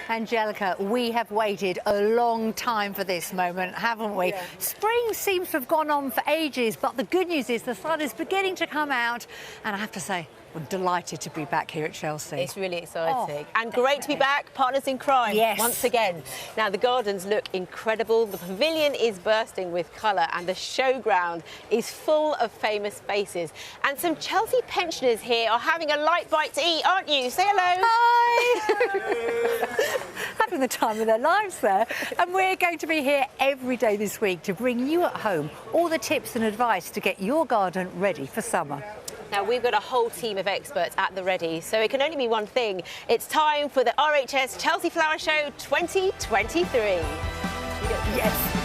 Angelica, we have waited a long time for this moment, haven't we? Yeah. Spring seems to have gone on for ages, but the good news is the sun is beginning to come out, and I have to say, we're delighted to be back here at Chelsea. It's really exciting. Oh, and great to be back, partners in crime, yes, once again. Now, the gardens look incredible, the pavilion is bursting with colour, and the showground is full of famous faces. And some Chelsea pensioners here are having a light bite to eat, aren't you? Say hello. Hi! Having the time of their lives there. And we're going to be here every day this week to bring you at home all the tips and advice to get your garden ready for summer. Now, we've got a whole team of experts at the ready, so it can only be one thing. It's time for the RHS Chelsea Flower Show 2023. Yes.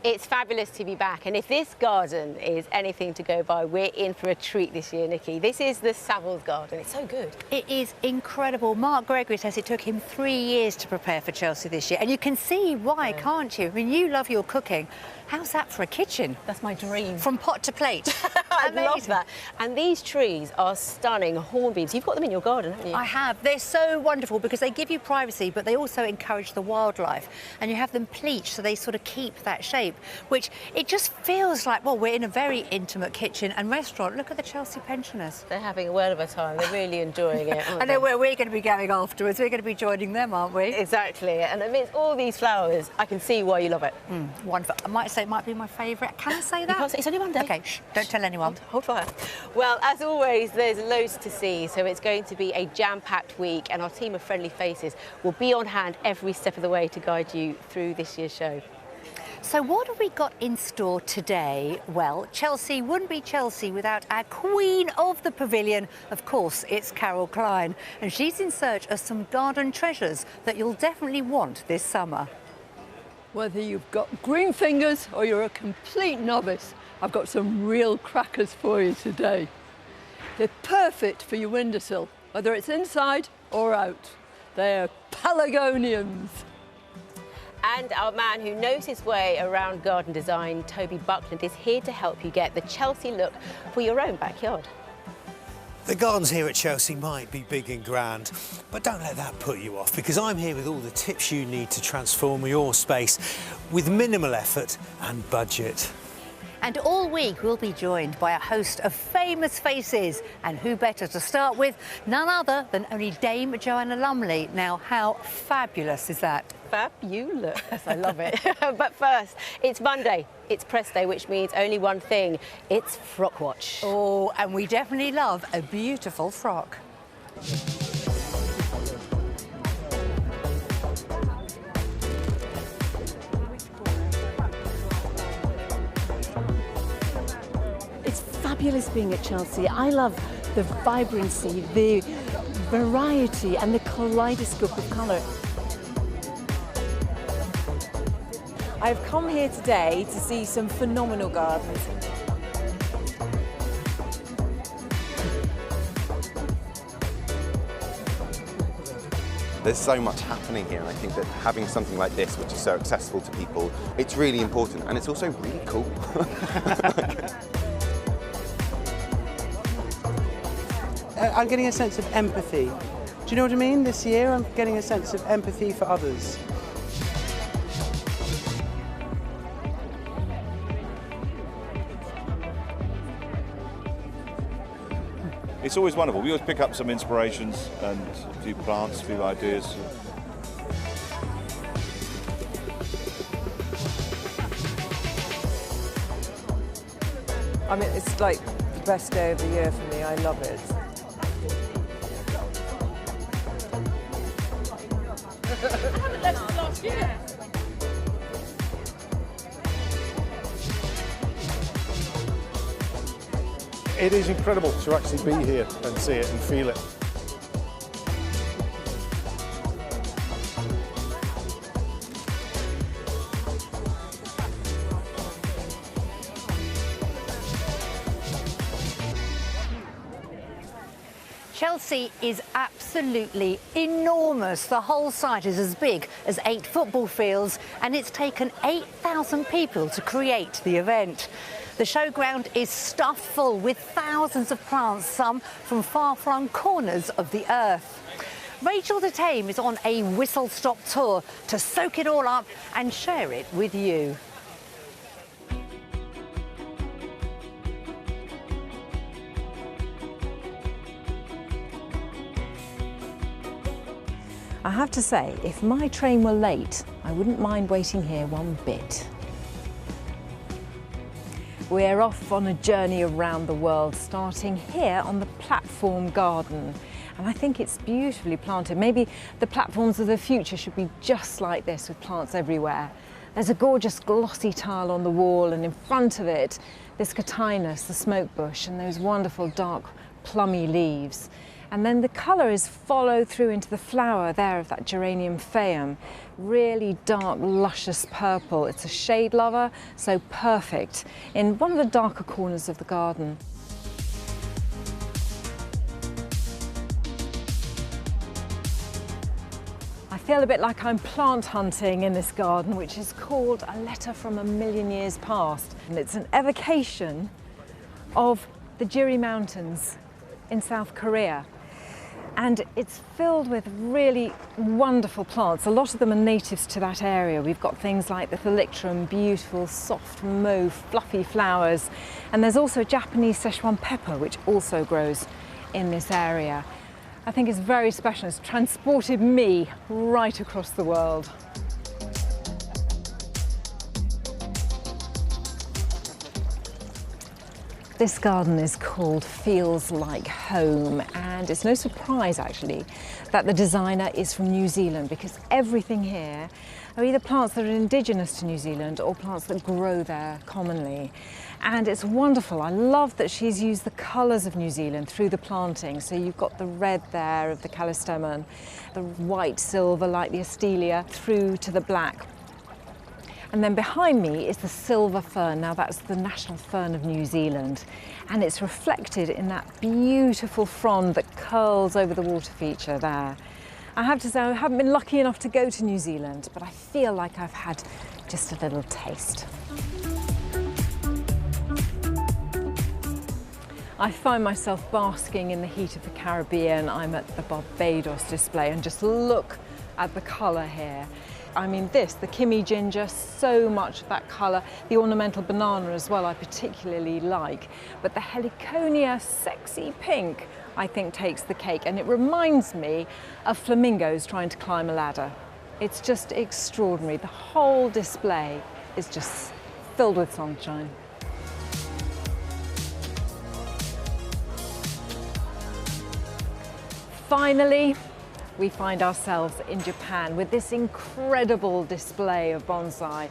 It's fabulous to be back, and if this garden is anything to go by, we're in for a treat this year, Nikki. This is the Savills garden. It's so good. It is incredible. Mark Gregory says it took him 3 years to prepare for Chelsea this year, and you can see why, can't you? I mean, you love your cooking. How's that for a kitchen? That's my dream. From pot to plate. I love that. And these trees are stunning hornbeams. You've got them in your garden, haven't you? I have. They're so wonderful because they give you privacy, but they also encourage the wildlife. And you have them pleached so they sort of keep that shape, which it just feels like, well, we're in a very intimate kitchen and restaurant. Look at the Chelsea pensioners. They're having a word of a time. They're really enjoying it. I know where we're going to be going afterwards. We're going to be joining them, aren't we? Exactly. And amidst all these flowers, I can see why you love it. Wonderful. I might say it might be my favourite. Can I say that? You can't say, it's only one day. OK, shh, don't tell anyone. Hold fire. Well, as always, there's loads to see, so it's going to be a jam-packed week, and our team of friendly faces will be on hand every step of the way to guide you through this year's show. So what have we got in store today? Well, Chelsea wouldn't be Chelsea without our queen of the pavilion. Of course, it's Carol Klein, and she's in search of some garden treasures that you'll definitely want this summer. Whether you've got green fingers or you're a complete novice, I've got some real crackers for you today. They're perfect for your windowsill, whether it's inside or out. They're pelargoniums. And our man who knows his way around garden design, Toby Buckland, is here to help you get the Chelsea look for your own backyard. The gardens here at Chelsea might be big and grand, but don't let that put you off, because I'm here with all the tips you need to transform your space with minimal effort and budget. And all week we'll be joined by a host of famous faces, and who better to start with? None other than only Dame Joanna Lumley. Now, how fabulous is that? Fabulous, I love it. But first, it's Monday, it's press day, which means only one thing, it's Frock Watch. Oh, and we definitely love a beautiful frock. It's fabulous being at Chelsea. I love the vibrancy, the variety and the kaleidoscope of colour. I've come here today to see some phenomenal gardens. There's so much happening here, and I think that having something like this, which is so accessible to people, it's really important, and it's also really cool. I'm getting a sense of empathy. Do you know what I mean? This year I'm getting a sense of empathy for others. It's always wonderful. We always pick up some inspirations and a few plants, a few ideas. I mean, it's like the best day of the year for me. I love it. I haven't left last year. It is incredible to actually be here and see it and feel it. Chelsea is absolutely enormous. The whole site is as big as 8 football fields, and it's taken 8,000 people to create the event. The showground is stuffed full with thousands of plants, some from far-flung corners of the earth. Rachel de Tame is on a whistle-stop tour to soak it all up and share it with you. I have to say, if my train were late, I wouldn't mind waiting here one bit. We're off on a journey around the world, starting here on the platform garden. And I think it's beautifully planted. Maybe the platforms of the future should be just like this, with plants everywhere. There's a gorgeous glossy tile on the wall, and in front of it, this cotinus, the smoke bush, and those wonderful dark plummy leaves. And then the colour is followed through into the flower there of that geranium phaeum. Really dark, luscious purple. It's a shade lover, so perfect in one of the darker corners of the garden. I feel a bit like I'm plant hunting in this garden, which is called A Letter from a Million Years Past. And it's an evocation of the Jiri Mountains in South Korea. And it's filled with really wonderful plants. A lot of them are natives to that area. We've got things like the Thalictrum, beautiful, soft, mauve, fluffy flowers. And there's also Japanese Szechuan pepper, which also grows in this area. I think it's very special. It's transported me right across the world. This garden is called Feels Like Home, and it's no surprise actually that the designer is from New Zealand, because everything here are either plants that are indigenous to New Zealand or plants that grow there commonly. And it's wonderful. I love that she's used the colours of New Zealand through the planting. So you've got the red there of the callistemon, the white silver like the astelia, through to the black. And then behind me is the silver fern. Now that's the national fern of New Zealand, and it's reflected in that beautiful frond that curls over the water feature there. I have to say, I haven't been lucky enough to go to New Zealand, but I feel like I've had just a little taste. I find myself basking in the heat of the Caribbean. I'm at the Barbados display, and just look at the colour here. I mean the Kimi ginger, so much of that colour. The ornamental banana as well, I particularly like. But the heliconia sexy pink, I think, takes the cake. And it reminds me of flamingos trying to climb a ladder. It's just extraordinary. The whole display is just filled with sunshine. Finally, we find ourselves in Japan with this incredible display of bonsai.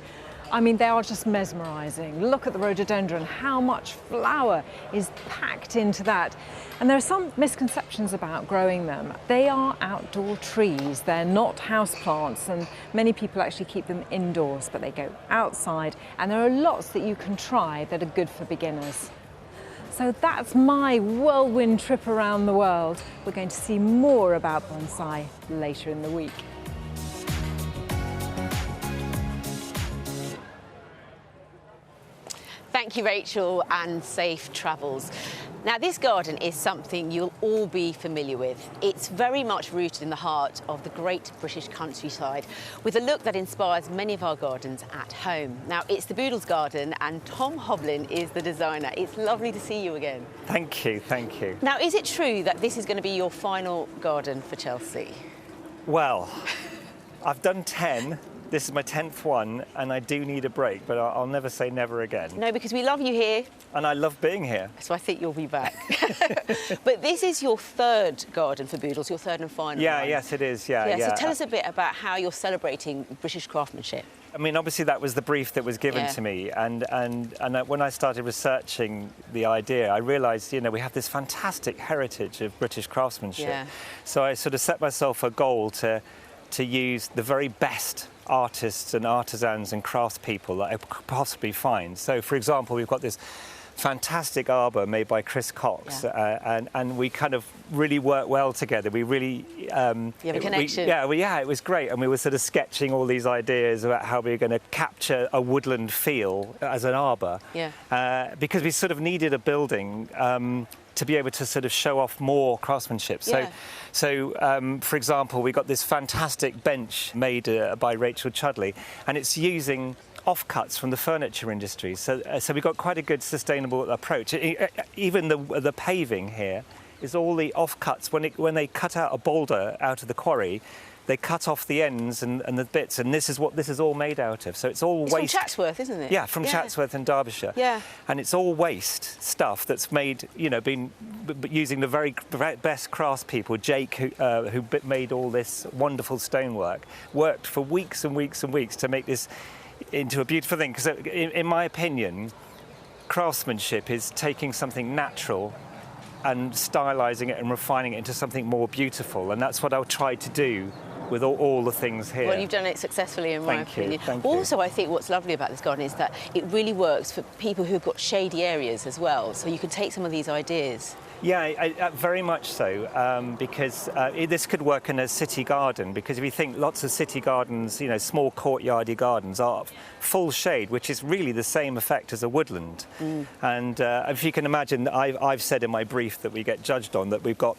I mean, they are just mesmerizing. Look at the rhododendron, how much flower is packed into that. And there are some misconceptions about growing them. They are outdoor trees, they're not houseplants, and many people actually keep them indoors, but they go outside, and there are lots that you can try that are good for beginners. So that's my whirlwind trip around the world. We're going to see more about bonsai later in the week. Thank you, Rachel, and safe travels. Now, this garden is something you'll all be familiar with. It's very much rooted in the heart of the great British countryside, with a look that inspires many of our gardens at home. Now, it's the Boodles Garden, and Tom Hoblin is the designer. It's lovely to see you again. Thank you, thank you. Now, is it true that this is going to be your final garden for Chelsea? Well, I've done 10. This is my 10th one, and I do need a break, but I'll never say never again. No, because we love you here. And I love being here. So I think you'll be back. But this is your third garden for Boodles, your third and final one. Yes, it is, yeah. So tell us a bit about how you're celebrating British craftsmanship. I mean, obviously that was the brief that was given to me, and when I started researching the idea, I realised, you know, we have this fantastic heritage of British craftsmanship. Yeah. So I sort of set myself a goal to use the very best artists and artisans and craftspeople that I could possibly find. So, for example, we've got this fantastic arbour made by Chris Cox, and we kind of really worked well together. We really you have a connection. It was great, and we were sort of sketching all these ideas about how we were going to capture a woodland feel as an arbour, because we sort of needed a building to be able to sort of show off more craftsmanship. So, for example, we got this fantastic bench made by Rachel Chudley, and it's using offcuts from the furniture industry. So we've got quite a good sustainable approach. Even the paving here is all the offcuts. When they cut out a boulder out of the quarry, they cut off the ends and the bits, and this is what this is all made out of. So it's all waste. From Chatsworth, isn't it? Yeah, from Chatsworth in Derbyshire. Yeah. And it's all waste stuff that's made, been using the very best craftspeople. Jake, who made all this wonderful stonework, worked for weeks and weeks and weeks to make this into a beautiful thing. Because in my opinion, craftsmanship is taking something natural and stylising it and refining it into something more beautiful, and that's what I'll try to do with all the things here. Well, you've done it successfully, in my opinion. Thank you. Also, I think what's lovely about this garden is that it really works for people who've got shady areas as well, so you can take some of these ideas. Yeah, very much so, because this could work in a city garden, because if you think lots of city gardens, small courtyardy gardens are full shade, which is really the same effect as a woodland. And if you can imagine, I've said in my brief that we get judged on that we've got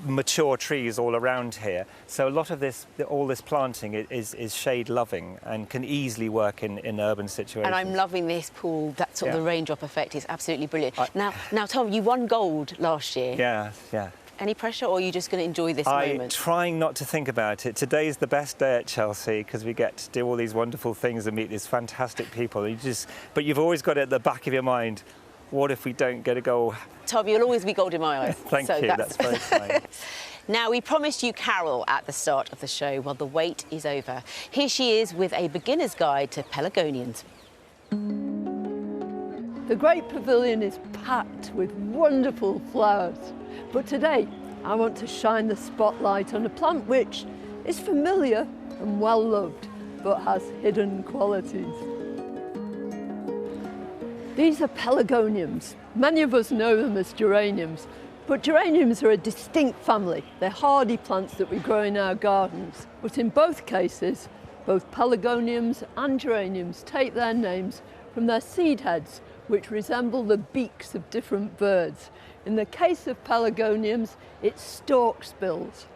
mature trees all around here, so a lot of all this planting is shade loving and can easily work in urban situations. And I'm loving this pool. That sort of the raindrop effect is absolutely brilliant. Now Tom, you won gold last year. Yeah. Any pressure, or are you just going to enjoy this moment? I'm trying not to think about it. Today's the best day at Chelsea because we get to do all these wonderful things and meet these fantastic people. But you've always got it at the back of your mind, what if we don't get a goal? Tom, you'll always be gold in my eyes. Thank you, that's very kind. Now, we promised you Carol at the start of the show. Well, the wait is over. Here she is with a beginner's guide to pelargoniums. The Great Pavilion is packed with wonderful flowers. But today, I want to shine the spotlight on a plant which is familiar and well-loved, but has hidden qualities. These are pelargoniums. Many of us know them as geraniums, but geraniums are a distinct family. They're hardy plants that we grow in our gardens. But in both cases, both pelargoniums and geraniums take their names from their seed heads, which resemble the beaks of different birds. In the case of pelargoniums, it's storkbills.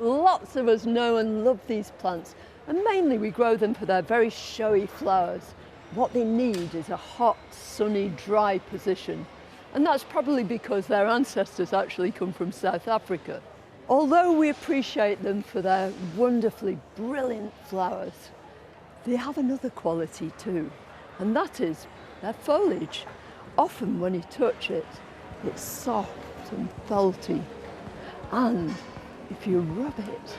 Lots of us know and love these plants, and mainly we grow them for their very showy flowers. What they need is a hot, sunny, dry position. And that's probably because their ancestors actually come from South Africa. Although we appreciate them for their wonderfully brilliant flowers, they have another quality too, and that is their foliage. Often when you touch it, it's soft and felty. And if you rub it,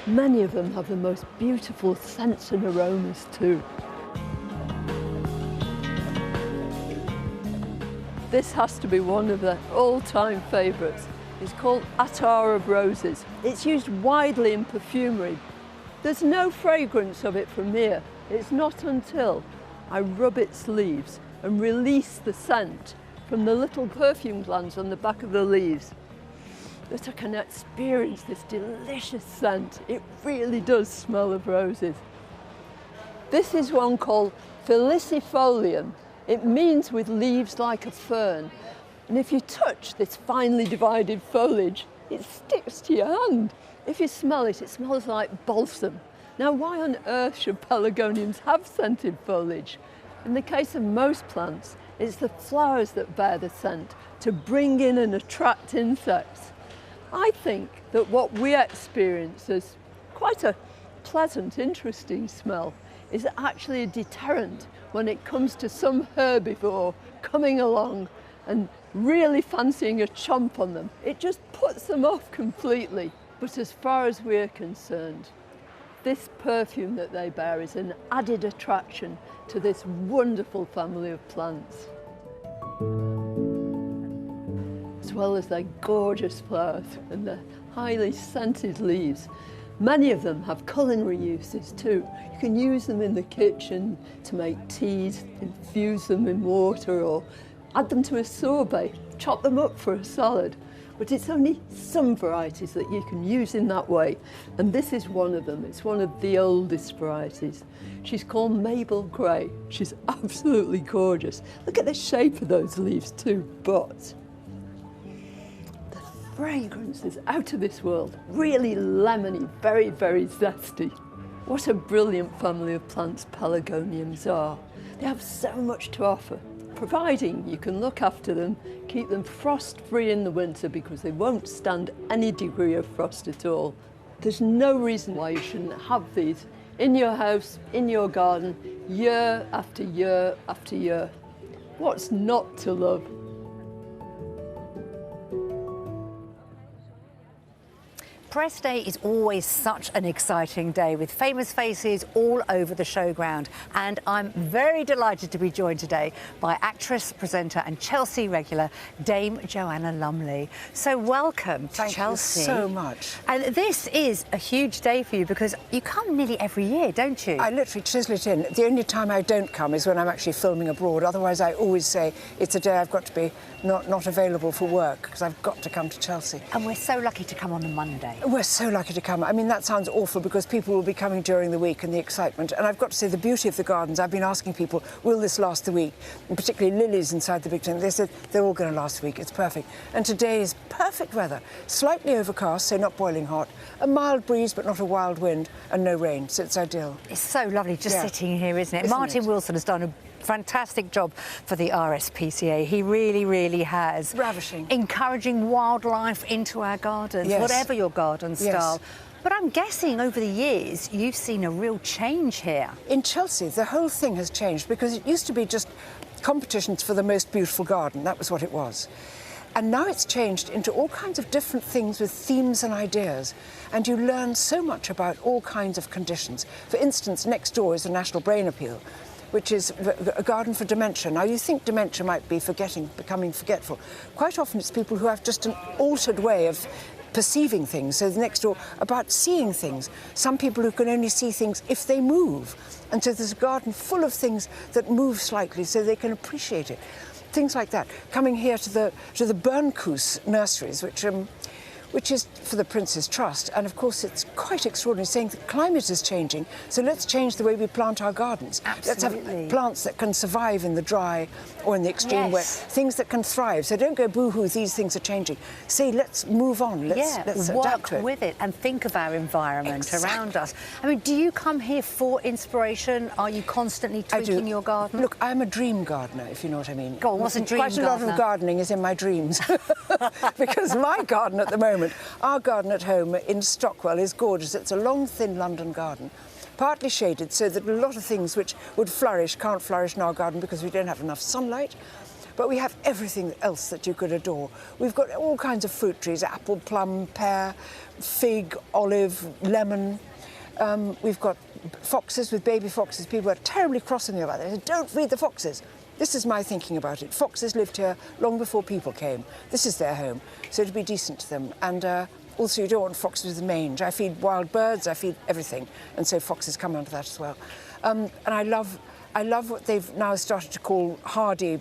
many of them have the most beautiful scents and aromas too. This has to be one of their all-time favourites. It's called Attar of Roses. It's used widely in perfumery. There's no fragrance of it from here. It's not until I rub its leaves and release the scent from the little perfume glands on the back of the leaves that I can experience this delicious scent. It really does smell of roses. This is one called Felicifolium. It means with leaves like a fern. And if you touch this finely divided foliage, it sticks to your hand. If you smell it, it smells like balsam. Now, why on earth should pelargoniums have scented foliage? In the case of most plants, it's the flowers that bear the scent to bring in and attract insects. I think that what we experience as quite a pleasant, interesting smell is actually a deterrent when it comes to some herbivore coming along and really fancying a chomp on them. It just puts them off completely. But as far as we're concerned, this perfume that they bear is an added attraction to this wonderful family of plants. As well as their gorgeous flowers and their highly scented leaves, Many of them have culinary uses too. You can use them in the kitchen to make teas, infuse them in water, or add them to a sorbet, chop them up for a salad. But it's only some varieties that you can use in that way. And this is one of them. It's one of the oldest varieties. She's called Mabel Grey. She's absolutely gorgeous. Look at the shape of those leaves too, but the fragrance is out of this world. Really lemony, very, very zesty. What a brilliant family of plants pelargoniums are. They have so much to offer, providing you can look after them, keep them frost-free in the winter because they won't stand any degree of frost at all. There's no reason why you shouldn't have these in your house, in your garden, year after year after year. What's not to love? Press Day is always such an exciting day with famous faces all over the showground, and I'm very delighted to be joined today by actress, presenter and Chelsea regular Dame Joanna Lumley. So welcome to Chelsea. Thank you so much. And this is a huge day for you because you come nearly every year, don't you? I literally chisel it in. The only time I don't come is when I'm actually filming abroad. Otherwise I always say it's a day I've got to be not available for work because I've got to come to Chelsea. And we're so lucky to come on a Monday. We're so lucky to come. I mean, that sounds awful because people will be coming during the week and the excitement. And I've got to say the beauty of the gardens, I've been asking people, will this last the week? And particularly lilies inside the big tent. They said they're all going to last the week. It's perfect. And today is perfect weather. Slightly overcast, so not boiling hot. A mild breeze, but not a wild wind, and no rain. So it's ideal. It's so lovely just sitting here, isn't it? Martin Wilson has done a fantastic job for the RSPCA. He really, really has. Ravishing. Encouraging wildlife into our gardens, whatever your garden style. But I'm guessing over the years you've seen a real change here. In Chelsea, the whole thing has changed because it used to be just competitions for the most beautiful garden. That was what it was. And now it's changed into all kinds of different things with themes and ideas. And you learn so much about all kinds of conditions. For instance, next door is the National Brain Appeal, which is a garden for dementia. Now, you think dementia might be becoming forgetful. Quite often it's people who have just an altered way of perceiving things. So the next door, about seeing things. Some people who can only see things if they move. And so there's a garden full of things that move slightly so they can appreciate it. Things like that. Coming here to the Bernkoos nurseries, which is for the Prince's Trust. And of course, it's quite extraordinary, saying the climate is changing, so let's change the way we plant our gardens. Absolutely. Let's have plants that can survive in the dry or in the extreme wet, things that can thrive. So don't go boo-hoo, these things are changing. Say, let's move on, let's adapt to it. Work with it and think of our environment around us. I mean, do you come here for inspiration? Are you constantly tweaking your garden? Look, I'm a dream gardener, if you know what I mean. Go on, what's a dream gardener? Quite a lot of gardening is in my dreams. Because my garden at the moment, our garden at home in Stockwell is gorgeous. It's a long, thin London garden, partly shaded so that a lot of things which would flourish can't flourish in our garden because we don't have enough sunlight. But we have everything else that you could adore. We've got all kinds of fruit trees, apple, plum, pear, fig, olive, lemon. We've got foxes with baby foxes. People are terribly cross with me about that. They say, don't feed the foxes. This is my thinking about it. Foxes lived here long before people came. This is their home, so to be decent to them. And also, you don't want foxes with mange. I feed wild birds, I feed everything, and so foxes come under that as well. And I love what they've now started to call hardy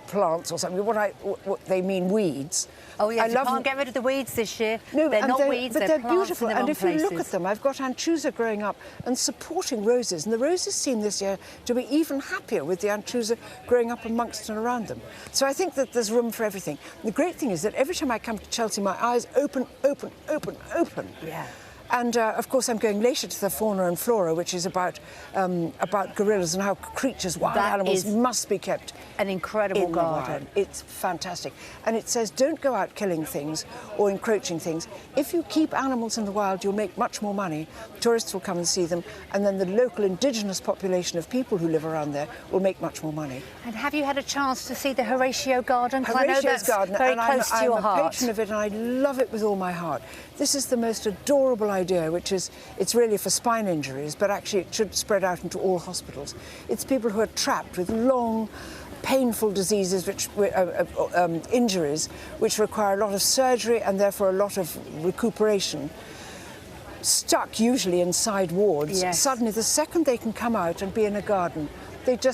plants or something. What they mean weeds. Oh yes, you can't get rid of the weeds this year. No, they're not weeds, but they're they're beautiful. And if places. you look at them, I've got anchusa growing up and supporting roses, and the roses seem this year to be even happier with the anchusa growing up amongst and around them. So I think that there's room for everything. The great thing is that every time I come to Chelsea, my eyes open. Yeah. And of course, I'm going later to the fauna and flora, which is about gorillas and how creatures, wild animals, must be kept. An incredible garden. It's fantastic. And it says, don't go out killing things or encroaching things. If you keep animals in the wild, you'll make much more money. Tourists will come and see them. And then the local indigenous population of people who live around there will make much more money. And have you had a chance to see the Horatio Garden? Horatio's Garden, very and close to your heart. I'm a patron of it, and I love it with all my heart. This is the most adorable idea, which is, it's really for spine injuries, but actually it should spread out into all hospitals. It's people who are trapped with long, painful diseases, injuries, which require a lot of surgery and therefore a lot of recuperation. stuck usually inside wards, Yes. suddenly the second they can come out and be in a garden, it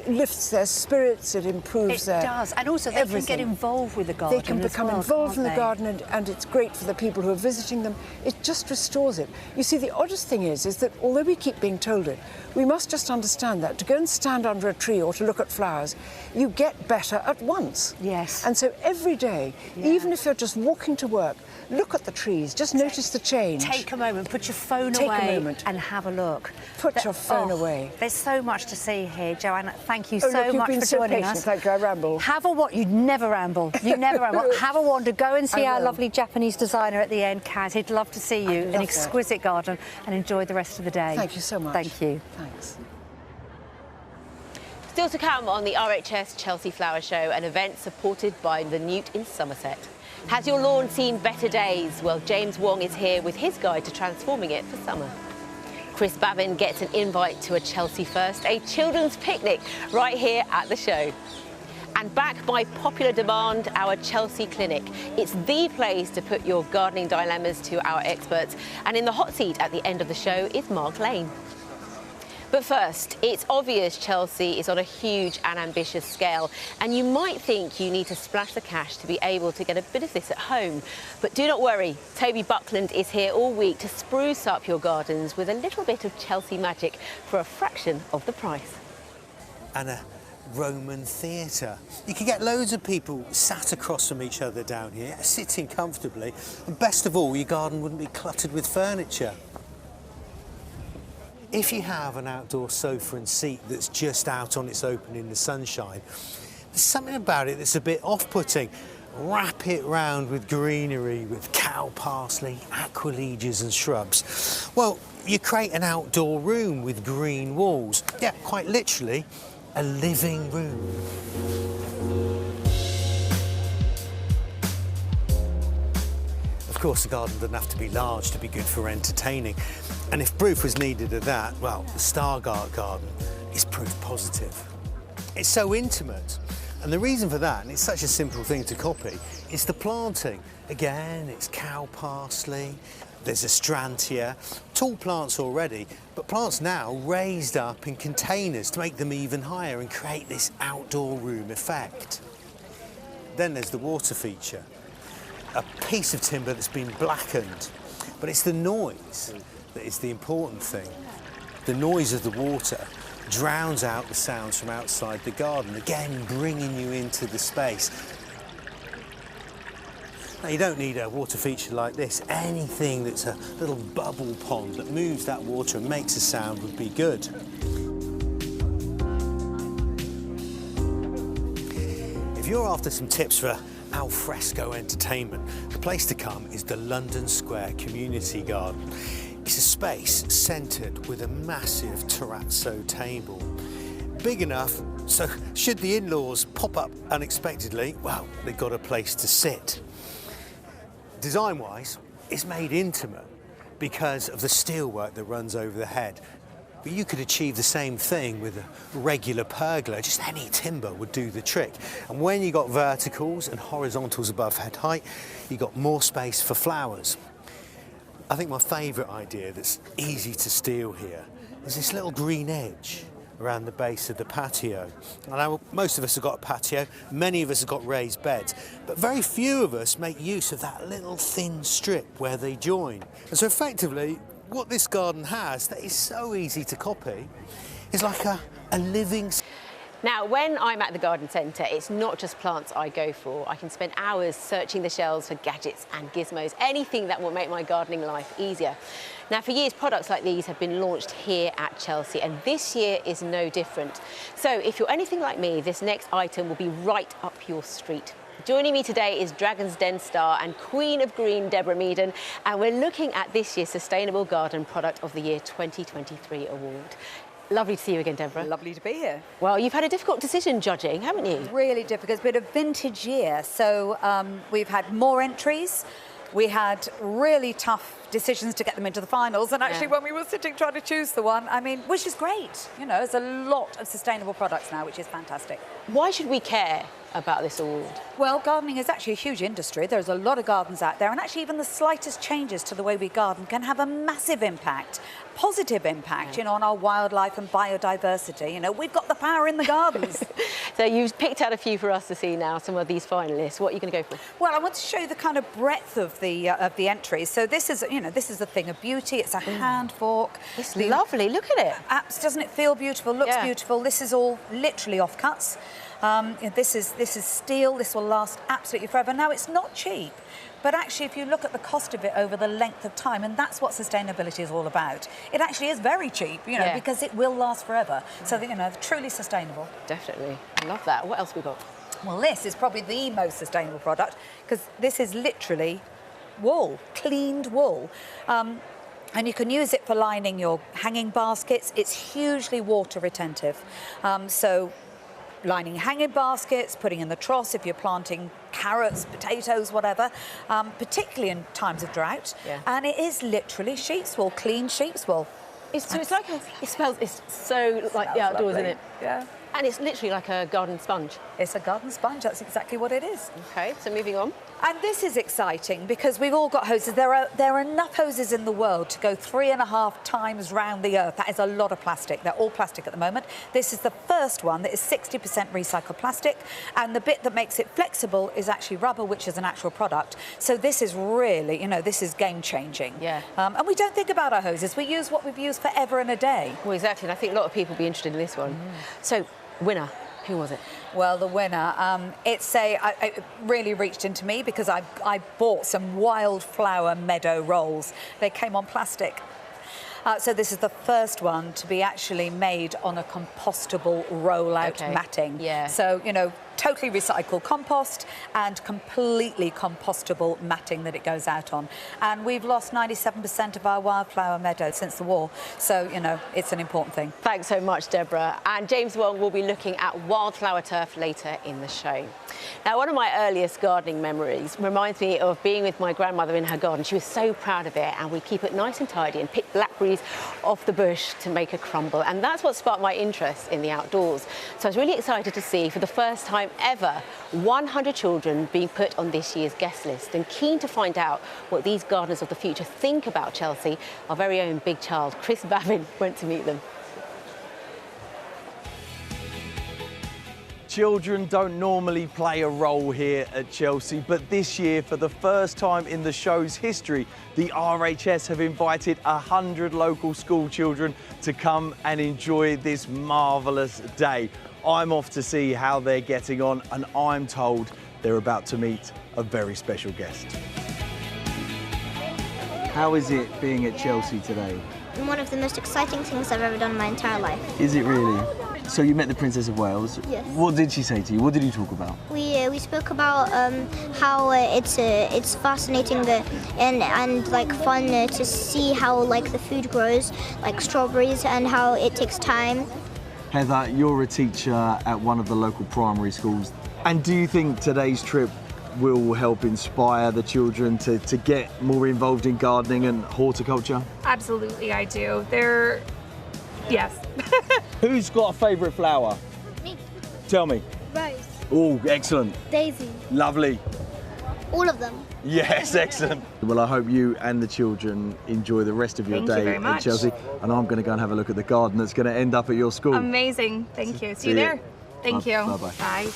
lifts their spirits, it improves It does, and also they can get involved with the garden. They can as become well, involved in can't the they? garden, and it's great for the people who are visiting them. It just restores it. You see, the oddest thing is that although we keep being told it, we must just understand that to go and stand under a tree or to look at flowers, you get better at once. Yes. And so every day, even if you're just walking to work, look at the trees, just notice the change. Take a moment, put your phone Take away a moment. and have a look. Put your phone away. There's so much to see here, Joanna. Thank you Oh, so look, you've much been for so joining patient. us. Thank you, I ramble. Have a what? You never ramble. You never ramble. Have a wander. Go and see I our will. lovely Japanese designer at the end, Kaz. He'd love to see you. An that. exquisite garden, and enjoy the rest of the day. Thank you so much. Thank you. Thanks. Still to come on the RHS Chelsea Flower Show, an event supported by the Newt in Somerset. Has your lawn seen better days? Well, James Wong is here with his guide to transforming it for summer. Chris Bavin gets an invite to a Chelsea First, a children's picnic right here at the show. And back by popular demand, our Chelsea Clinic. It's the place to put your gardening dilemmas to our experts. And in the hot seat at the end of the show is Mark Lane. But first, it's obvious Chelsea is on a huge and ambitious scale, and you might think you need to splash the cash to be able to get a bit of this at home. But do not worry, Toby Buckland is here all week to spruce up your gardens with a little bit of Chelsea magic for a fraction of the price. And a Roman theatre. You can get loads of people sat across from each other down here, sitting comfortably, and best of all, your garden wouldn't be cluttered with furniture. If you have an outdoor sofa and seat that's just out on its open in the sunshine, there's something about it that's a bit off-putting. Wrap it round with greenery, with cow parsley, aquiledias and shrubs. Well, you create an outdoor room with green walls. Yeah, quite literally, a living room. Of course, the garden doesn't have to be large to be good for entertaining. And if proof was needed of that, well, the Stargard garden is proof positive. It's so intimate. And the reason for that, and it's such a simple thing to copy, is the planting. Again, it's cow parsley, there's astrantia, tall plants already, but plants now raised up in containers to make them even higher and create this outdoor room effect. Then there's the water feature. A piece of timber that's been blackened, but it's the noise that is the important thing. The noise of the water drowns out the sounds from outside the garden, again bringing you into the space. Now, you don't need a water feature like this. Anything that's a little bubble pond that moves that water and makes a sound would be good. If you're after some tips for al fresco entertainment, the place to come is the London Square Community Garden. It's a space centred with a massive terrazzo table. Big enough so should the in-laws pop up unexpectedly, well, they've got a place to sit. Design-wise, it's made intimate because of the steelwork that runs over the head. But you could achieve the same thing with a regular pergola. Just any timber would do the trick. And when you got verticals and horizontals above head height, you got more space for flowers. I think my favourite idea that's easy to steal here is this little green edge around the base of the patio. I know most of us have got a patio, many of us have got raised beds, but very few of us make use of that little thin strip where they join. And so effectively, what this garden has that is so easy to copy is like a living... Now, when I'm at the garden centre, it's not just plants I go for. I can spend hours searching the shelves for gadgets and gizmos, anything that will make my gardening life easier. Now, for years, products like these have been launched here at Chelsea, and this year is no different. So if you're anything like me, this next item will be right up your street. Joining me today is Dragon's Den star and Queen of Green, Deborah Meaden, and we're looking at this year's Sustainable Garden Product of the Year 2023 award. Lovely to see you again, Deborah. Lovely to be here. Well, you've had a difficult decision judging, haven't you? Really difficult. It's been a vintage year, so we've had more entries. We had really tough decisions to get them into the finals, and actually when we were sitting trying to choose the one, I mean, which is great. You know, there's a lot of sustainable products now, which is fantastic. Why should we care about this award? Well, gardening is actually a huge industry. There's a lot of gardens out there, and actually even the slightest changes to the way we garden can have a massive impact, positive impact, you know, on our wildlife and biodiversity. You know, we've got the power in the gardens. So you've picked out a few for us to see now, some of these finalists. What are you going to go for? Well, I want to show you the kind of breadth of the entries. So this is, you know, this is a thing of beauty. It's a hand fork. It's lovely. Look at it. Doesn't it feel beautiful? Looks beautiful. This is all literally offcuts. This is steel. This will last absolutely forever. Now, it's not cheap, but actually, if you look at the cost of it over the length of time, and that's what sustainability is all about, it actually is very cheap, you know, because it will last forever. So, you know, truly sustainable. Definitely. I love that. What else we got? Well, this is probably the most sustainable product because this is literally wool, cleaned wool. And you can use it for lining your hanging baskets. It's hugely water retentive. So lining hanging baskets, putting in the troughs if you're planting carrots, potatoes, whatever, particularly in times of drought. And it is literally sheep's wool, clean sheep's wool. It's so like the outdoors, isn't it? Yeah. And it's literally like a garden sponge. It's a garden sponge, that's exactly what it is. Okay, so moving on. And this is exciting because we've all got hoses. There are enough hoses in the world to go 3.5 times round the earth. That is a lot of plastic. They're all plastic at the moment. This is the first one that is 60% recycled plastic, and the bit that makes it flexible is actually rubber, which is a natural product. So this is really, you know, this is game-changing. Yeah. And we don't think about our hoses. We use what we've used forever and a day. Well, exactly, and I think a lot of people will be interested in this one. So, winner. Who was it? Well, the winner, it really reached into me because I bought some wildflower meadow rolls. They came on plastic. So this is the first one to be actually made on a compostable rollout matting. Yeah. So, you know, totally recycled compost and completely compostable matting that it goes out on. And we've lost 97% of our wildflower meadows since the war. So, you know, it's an important thing. Thanks so much, Deborah. And James Wong will be looking at wildflower turf later in the show. Now, one of my earliest gardening memories reminds me of being with my grandmother in her garden. She was so proud of it, and we keep it nice and tidy and pick blackberries off the bush to make a crumble. And that's what sparked my interest in the outdoors. So I was really excited to see, for the first time ever, 100 children being put on this year's guest list, and keen to find out what these gardeners of the future think about Chelsea. Our very own big child, Chris Bavin, went to meet them. Children don't normally play a role here at Chelsea, but this year, for the first time in the show's history, the RHS have invited 100 local school children to come and enjoy this marvellous day. I'm off to see how they're getting on, and I'm told they're about to meet a very special guest. How is it being at Chelsea today? One of the most exciting things I've ever done in my entire life. Is it really? So you met the Princess of Wales. Yes. What did she say to you? What did you talk about? We spoke about how it's fascinating and like fun to see how like the food grows, like strawberries, and how it takes time. Heather, you're a teacher at one of the local primary schools. And do you think today's trip will help inspire the children to get more involved in gardening and horticulture? Absolutely, I do. Yes. Who's got a favourite flower? Me. Tell me. Rose. Oh, excellent. Daisy. Lovely. All of them. Yes, excellent. Well, I hope you and the children enjoy the rest of your day at Chelsea. And I'm going to go and have a look at the garden that's going to end up at your school. Amazing. Thank you. See you there. Thank you. Bye-bye. Bye.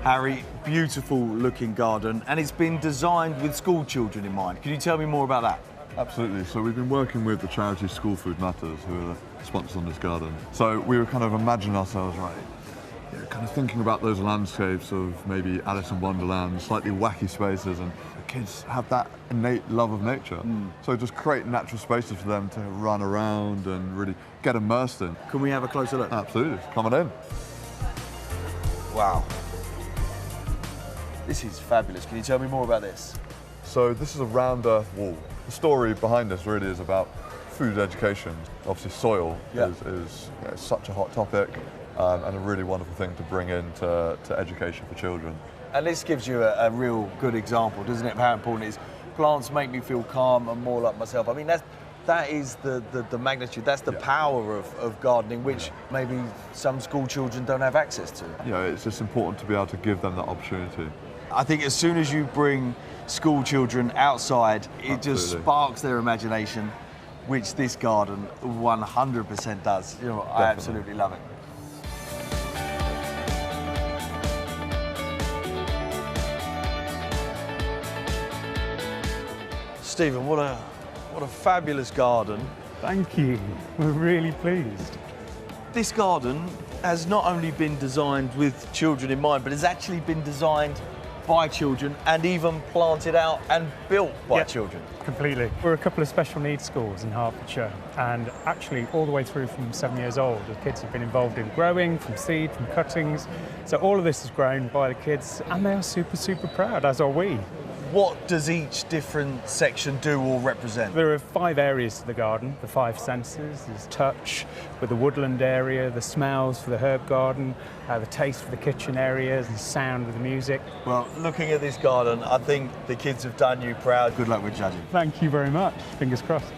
Harry, beautiful looking garden, and it's been designed with school children in mind. Can you tell me more about that? Absolutely. So we've been working with the charity School Food Matters, who are the sponsors on this garden. So we were kind of imagining ourselves, kind of thinking about those landscapes of maybe Alice in Wonderland, slightly wacky spaces, and the kids have that innate love of nature. So just create natural spaces for them to run around and really get immersed in. Can we have a closer look? Absolutely. Come on in. Wow. This is fabulous. Can you tell me more about this? So this is a round earth wall. The story behind this really is about food education. Obviously soil is such a hot topic and a really wonderful thing to bring into education for children. And this gives you a real good example, doesn't it, of how important it is. Plants make me feel calm and more like myself. I mean, That is the magnitude, that's the power of gardening, which maybe some school children don't have access to. Yeah, it's just important to be able to give them that opportunity. I think as soon as you bring school children outside, it just sparks their imagination, which this garden 100% does. You know, I absolutely love it. Stephen, what a fabulous garden. Thank you. We're really pleased. This garden has not only been designed with children in mind, but has actually been designed by children and even planted out and built by children. Completely. We're a couple of special needs schools in Hertfordshire, and actually all the way through from 7 years old, the kids have been involved in growing, from seed, from cuttings. So all of this is grown by the kids, and they are super, super proud, as are we. What does each different section do or represent? There are 5 areas to the garden, the 5 senses. There's touch with the woodland area, the smells for the herb garden, the taste for the kitchen areas, and sound with the music. Well, looking at this garden, I think the kids have done you proud. Good luck with judging. Thank you very much. Fingers crossed.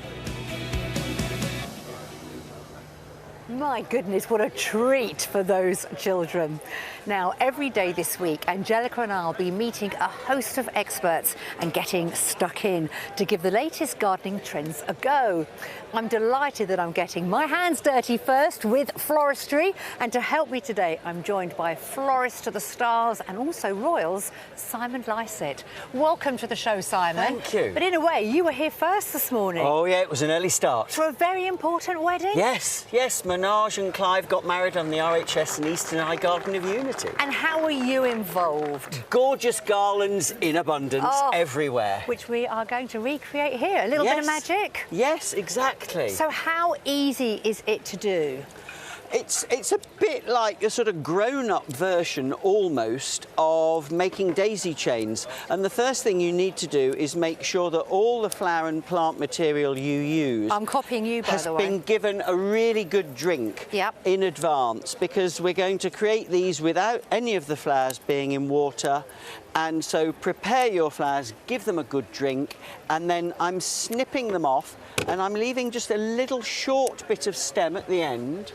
My goodness, what a treat for those children. Now, every day this week, Angelica and I will be meeting a host of experts and getting stuck in to give the latest gardening trends a go. I'm delighted that I'm getting my hands dirty first with floristry, and to help me today, I'm joined by florist to the stars and also royals, Simon Lycett. Welcome to the show, Simon. Thank you. But in a way, you were here first this morning. Oh yeah, it was an early start. For a very important wedding? Yes, Menage and Clive got married on the RHS and Eastern Eye Garden of Unity. And how were you involved? Gorgeous garlands in abundance everywhere. Which we are going to recreate here. A little bit of magic? Yes, exactly. So how easy is it to do? It's a bit like a sort of grown-up version almost of making daisy chains. And the first thing you need to do is make sure that all the flower and plant material you use I'm copying you, by the way. has been given a really good drink in advance, because we're going to create these without any of the flowers being in water. And so prepare your flowers, give them a good drink, and then I'm snipping them off, and I'm leaving just a little short bit of stem at the end,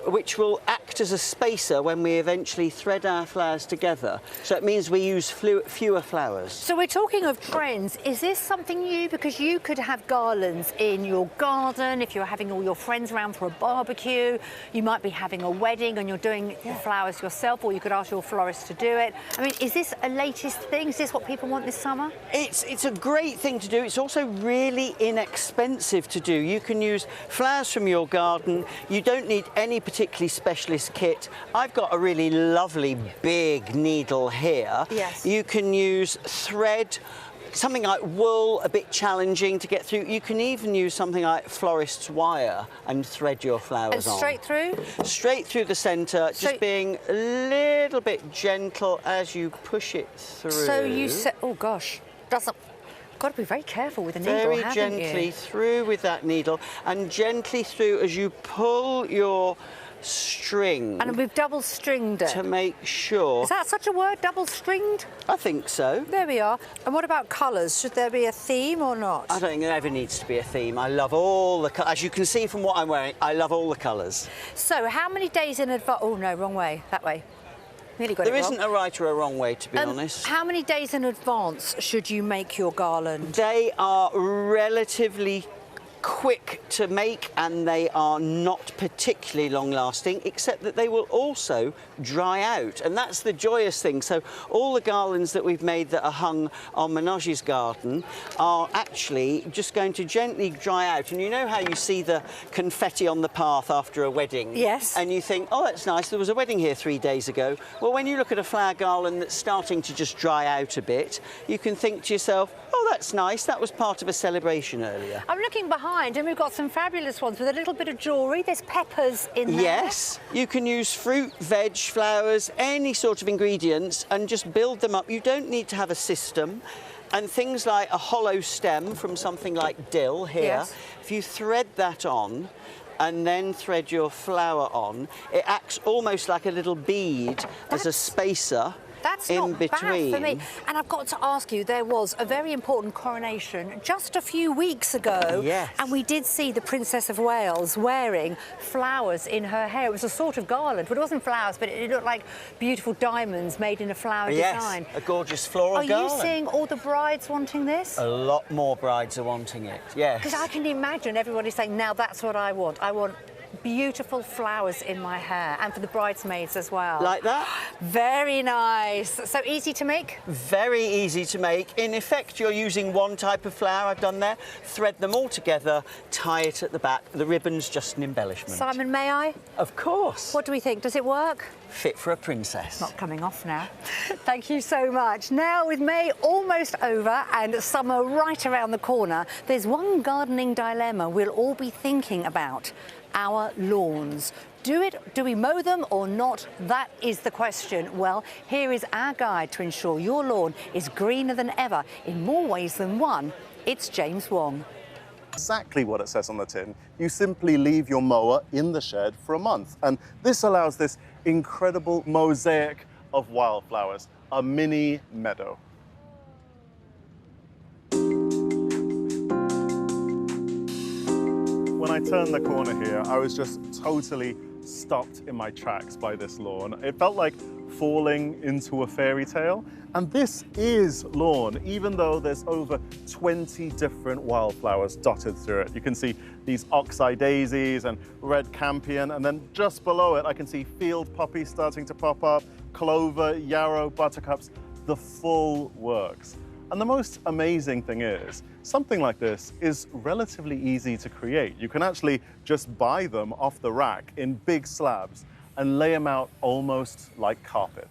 which will act as a spacer when we eventually thread our flowers together. So it means we use fewer flowers. So we're talking of trends. Is this something new? Because you could have garlands in your garden if you're having all your friends around for a barbecue. You might be having a wedding and you're doing the flowers yourself, or you could ask your florist to do it. I mean, is this a latest thing? Is this what people want this summer? It's a great thing to do. It's also really inexpensive to do. You can use flowers from your garden. You don't need any particularly specialist kit. I've got a really lovely big needle here. Yes. You can use thread, something like wool, a bit challenging to get through. You can even use something like florist's wire and thread your flowers on. And straight through? Straight through the centre, just being a little bit gentle as you push it through. So you said, oh gosh, got to be very careful with the needle, very haven't gently you? through with that needle, and gently through as you pull your string. And we've double stringed it. To make sure. Is that such a word, double stringed? I think so. There we are. And what about colours? Should there be a theme or not? I don't think there ever needs to be a theme. I love all the colours. As you can see from what I'm wearing, I love all the colours. So how many days in advance? Oh no, wrong way, that way. Nearly got it There wrong. isn't a right or a wrong way, to be honest. How many days in advance should you make your garland? They are relatively quick to make, and they are not particularly long lasting, except that they will also dry out, and that's the joyous thing. So all the garlands that we've made that are hung on Menage's garden are actually just going to gently dry out. And you know how you see the confetti on the path after a wedding? Yes. And you think, oh, that's nice, there was a wedding here 3 days ago. Well, when you look at a flower garland that's starting to just dry out a bit, you can think to yourself, oh, that's nice, that was part of a celebration earlier. I'm looking behind and we've got some fabulous ones with a little bit of jewellery. There's peppers in there. Yes, you can use fruit, veg, flowers, any sort of ingredients and just build them up. You don't need to have a system. And things like a hollow stem from something like dill here, yes. If you thread that on and then thread your flower on, it acts almost like a little bead as a spacer. That's in not between. bad for me. And I've got to ask you, there was a very important coronation just a few weeks ago. Yes. And we did see the Princess of Wales wearing flowers in her hair. It was a sort of garland, but it wasn't flowers, but it looked like beautiful diamonds made in a flower design. Yes, a gorgeous floral garland. Are you seeing all the brides wanting this? A lot more brides are wanting it, yes. Because I can imagine everybody saying, now that's what I want. I want beautiful flowers in my hair, and for the bridesmaids as well. Like that? Very nice. So easy to make? Very easy to make. In effect, you're using one type of flower I've done there, thread them all together, tie it at the back. The ribbon's just an embellishment. Simon, may I? Of course. What do we think? Does it work? Fit for a princess. Not coming off now. Thank you so much. Now, with May almost over and summer right around the corner, there's one gardening dilemma we'll all be thinking about: our lawns. Do we mow them or not? That is the question. Well, here is our guide to ensure your lawn is greener than ever in more ways than one. It's James Wong. Exactly what it says on the tin. You simply leave your mower in the shed for a month. And this allows this incredible mosaic of wildflowers, a mini meadow. When I turned the corner here, I was just totally stopped in my tracks by this lawn. It felt like falling into a fairy tale. And this is lawn, even though there's over 20 different wildflowers dotted through it. You can see these oxeye daisies and red campion, and then just below it, I can see field poppies starting to pop up, clover, yarrow, buttercups, the full works. And the most amazing thing is, something like this is relatively easy to create. You can actually just buy them off the rack in big slabs and lay them out almost like carpet.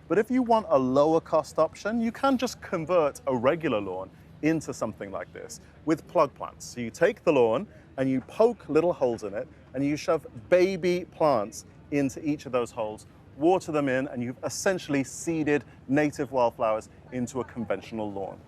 But if you want a lower cost option, you can just convert a regular lawn into something like this with plug plants. So you take the lawn and you poke little holes in it and you shove baby plants into each of those holes, water them in, and you've essentially seeded native wildflowers into a conventional lawn.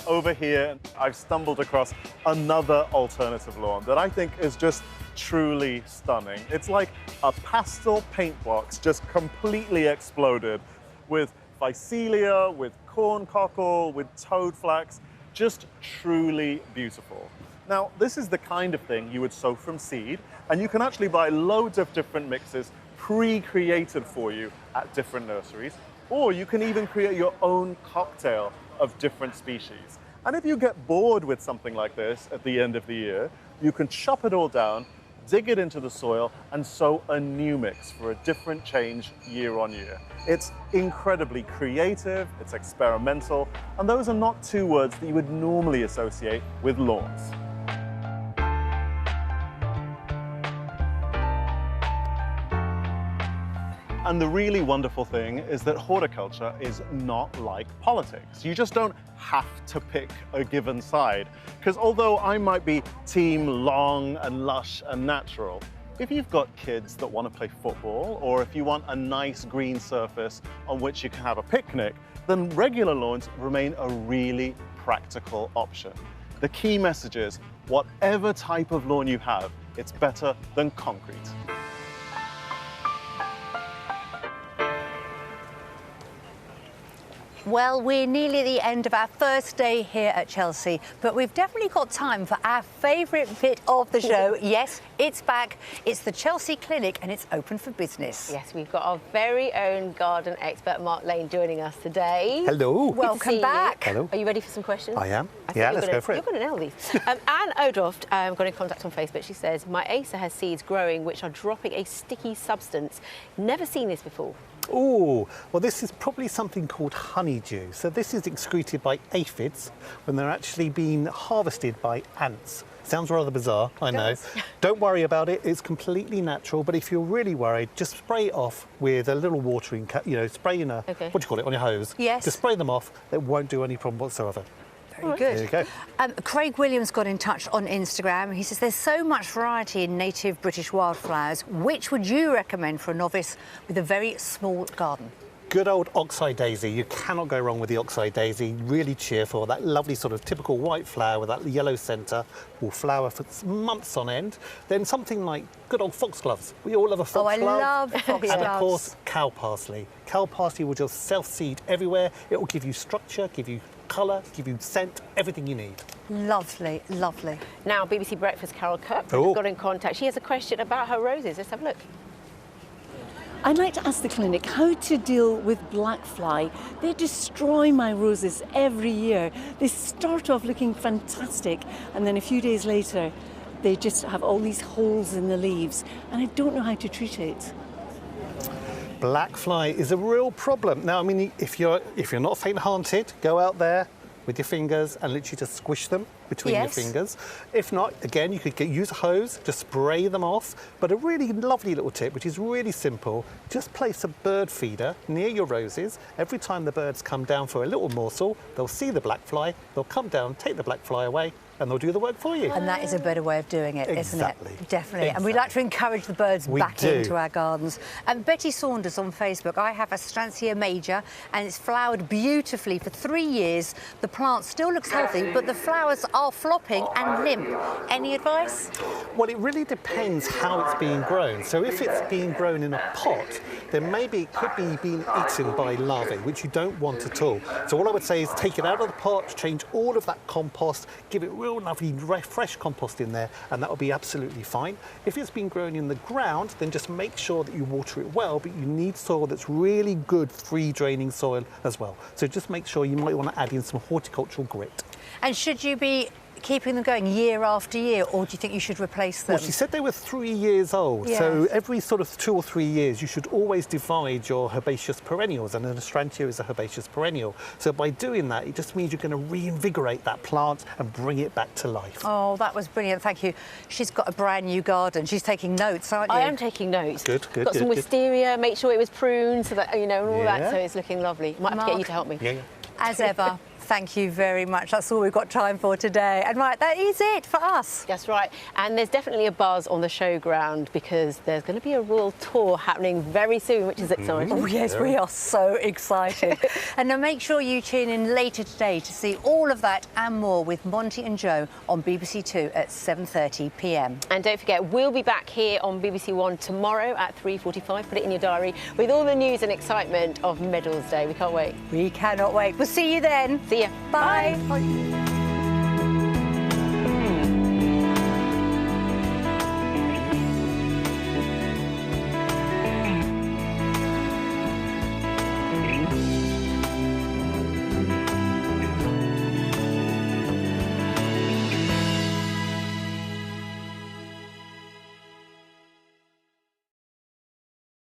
Over here, I've stumbled across another alternative lawn that I think is just truly stunning. It's like a pastel paint box just completely exploded with phycelia, with corncockle, with toadflax, just truly beautiful. Now, this is the kind of thing you would sow from seed, and you can actually buy loads of different mixes pre-created for you at different nurseries, or you can even create your own cocktail of different species. And if you get bored with something like this at the end of the year, you can chop it all down, dig it into the soil, and sow a new mix for a different change year on year. It's incredibly creative, it's experimental, and those are not two words that you would normally associate with lawns. And the really wonderful thing is that horticulture is not like politics. You just don't have to pick a given side. Because although I might be team long and lush and natural, if you've got kids that want to play football, or if you want a nice green surface on which you can have a picnic, then regular lawns remain a really practical option. The key message is, whatever type of lawn you have, it's better than concrete. Well, we're nearly at the end of our first day here at Chelsea, but we've definitely got time for our favourite bit of the show. Yes, it's back. It's the Chelsea Clinic and it's open for business. Yes, we've got our very own garden expert, Mark Lane, joining us today. Hello. Welcome back. Hello. Are you ready for some questions? I am. Yeah, let's go for it. You're going to nail these. Anne Odroft got in contact on Facebook. She says, my Acer has seeds growing which are dropping a sticky substance. Never seen this before. Oh, well, this is probably something called honeydew. So this is excreted by aphids when they're actually being harvested by ants. Sounds rather bizarre, I know. Don't worry about it, it's completely natural, but if you're really worried, just spray it off with a little watering cap, spray in a, what do you call it, on your hose? Yes. Just spray them off, it won't do any problem whatsoever. Very good. There you go. Craig Williams got in touch on Instagram. He says there's so much variety in native British wildflowers. Which would you recommend for a novice with a very small garden? good old oxeye daisy. You cannot go wrong with the oxeye daisy. Really cheerful. That lovely sort of typical white flower with that yellow centre will flower for months on end. Then something like good old foxgloves. We all love a foxglove. Oh, I love foxgloves. And of course, cow parsley. Cow parsley will just self-seed everywhere. It will give you structure, give you colour, give you scent, everything you need. Lovely, lovely. Now, BBC Breakfast Carol Kirk got in contact. She has a question about her roses. Let's have a look. I'd like to ask the clinic how to deal with black fly. They destroy my roses every year. They start off looking fantastic, and then a few days later, they just have all these holes in the leaves, and I don't know how to treat it. Black fly is a real problem. Now, I mean, if you're not faint-hearted, go out there with your fingers and literally just squish them between your fingers. If not, again, you could use a hose, just spray them off. But a really lovely little tip, which is really simple, just place a bird feeder near your roses. Every time the birds come down for a little morsel, they'll see the black fly, they'll come down, take the black fly away, and they'll do the work for you. And that is a better way of doing it, Exactly. isn't it? Definitely. And we like to encourage the birds back into our gardens. And Betty Saunders on Facebook, I have a Astrantia major, and it's flowered beautifully for 3 years. The plant still looks healthy, but the flowers are flopping and limp. Any advice? Well, it really depends how it's being grown. So if it's being grown in a pot, then maybe it could be being eaten by larvae, which you don't want at all. So all I would say is take it out of the pot, change all of that compost, give it real lovely fresh compost in there, and that will be absolutely fine. If it's been grown in the ground, then just make sure that you water it well, but you need soil that's really good, free draining soil as well. So just make sure you might want to add in some horticultural grit. And should you be keeping them going year after year, or do you think you should replace them? Well, she said they were 3 years old, so every sort of 2 or 3 years you should always divide your herbaceous perennials, and an Astrantia is a herbaceous perennial. So by doing that, it just means you're going to reinvigorate that plant and bring it back to life. Oh, that was brilliant, thank you. She's got a brand new garden. She's taking notes, aren't you? I am taking notes. Good, good, Got some wisteria, make sure it was pruned, so that, you know, and all that, so it's looking lovely. Might have to get you to help me. As ever, thank you very much. That's all we've got time for today. And right, that is it for us. That's right. And there's definitely a buzz on the showground because there's going to be a royal tour happening very soon, which is exciting. Oh, yes, we are so excited. And now make sure you tune in later today to see all of that and more with Monty and Joe on BBC Two at 7:30 p.m. And don't forget, we'll be back here on BBC One tomorrow at 3:45. Put it in your diary with all the news and excitement of Medals Day. We can't wait. We cannot wait. We'll see you then. See ya. Bye. Bye.